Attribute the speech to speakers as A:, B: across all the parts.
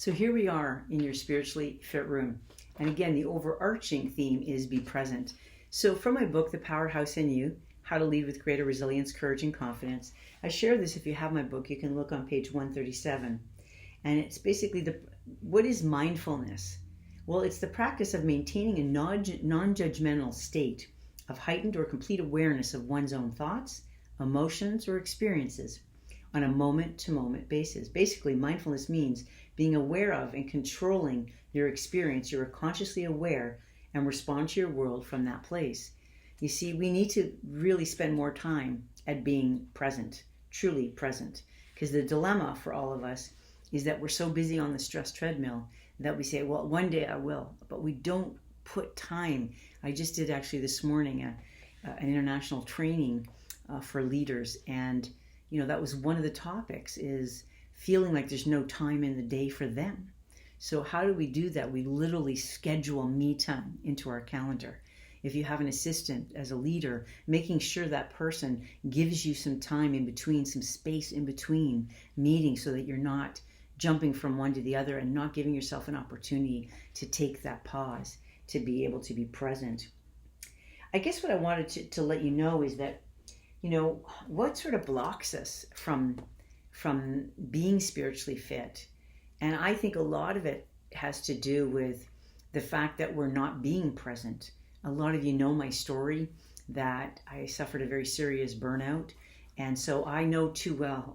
A: So here we are in your spiritually fit room. And again, the overarching theme is be present. So from my book, The Powerhouse in You, How to Lead with Greater Resilience, Courage, and Confidence, I share this. If you have my book, you can look on page 137. And it's basically what is mindfulness? Well, it's the practice of maintaining a non-judgmental state of heightened or complete awareness of one's own thoughts, emotions, or experiences on a moment-to-moment basis. Basically, mindfulness means being aware of and controlling your experience. You're consciously aware and respond to your world from that place. You see, we need to really spend more time at being present, truly present, because the dilemma for all of us is that we're so busy on the stress treadmill that we say, well, one day I will, but we don't put time. I just did actually this morning an international training for leaders, and that was one of the topics, is feeling like there's no time in the day for them. So how do we do that? We literally schedule me time into our calendar. If you have an assistant as a leader, making sure that person gives you some time in between, some space in between meetings, so that you're not jumping from one to the other and not giving yourself an opportunity to take that pause, to be able to be present. I guess what I wanted to let you know is that, what sort of blocks us from being spiritually fit? And I think a lot of it has to do with the fact that we're not being present. A lot of you know my story, that I suffered a very serious burnout. And so I know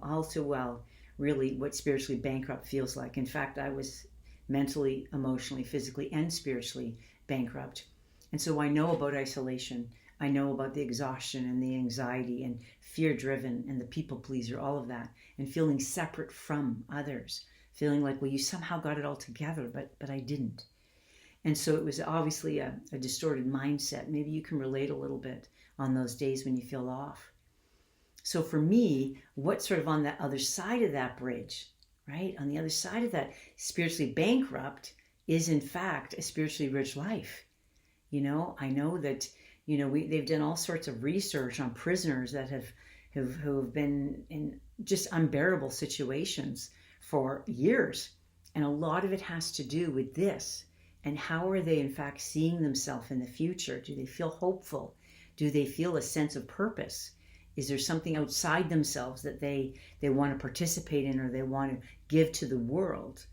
A: all too well, really what spiritually bankrupt feels like. In fact, I was mentally, emotionally, physically, and spiritually bankrupt. And so I know about isolation. I know about the exhaustion and the anxiety and fear-driven and the people pleaser, all of that, and feeling separate from others, feeling like, well, you somehow got it all together, but I didn't. And so it was obviously a distorted mindset. Maybe you can relate a little bit on those days when you feel off. So for me, what's sort of on that other side of that bridge, right? On the other side of that spiritually bankrupt is in fact a spiritually rich life. I know that, they've done all sorts of research on prisoners that have been in just unbearable situations for years. And a lot of it has to do with this. And how are they in fact seeing themselves in the future? Do they feel hopeful? Do they feel a sense of purpose? Is there something outside themselves that they want to participate in, or they want to give to the world?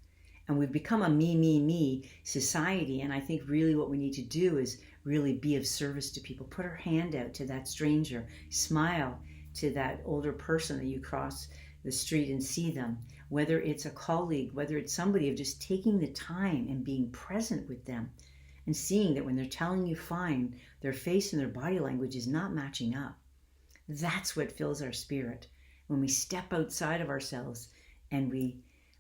A: And we've become a me society. And I think really what we need to do is really be of service to people. Put our hand out to that stranger. Smile to that older person that you cross the street and see them. Whether it's a colleague, whether it's somebody, of just taking the time and being present with them and seeing that when they're telling you fine, their face and their body language is not matching up. That's what fills our spirit when we step outside of ourselves and we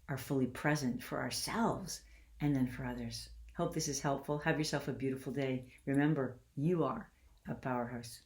A: are fully present for ourselves and then for others. Hope this is helpful. Have yourself a beautiful day. Remember, you are a powerhouse.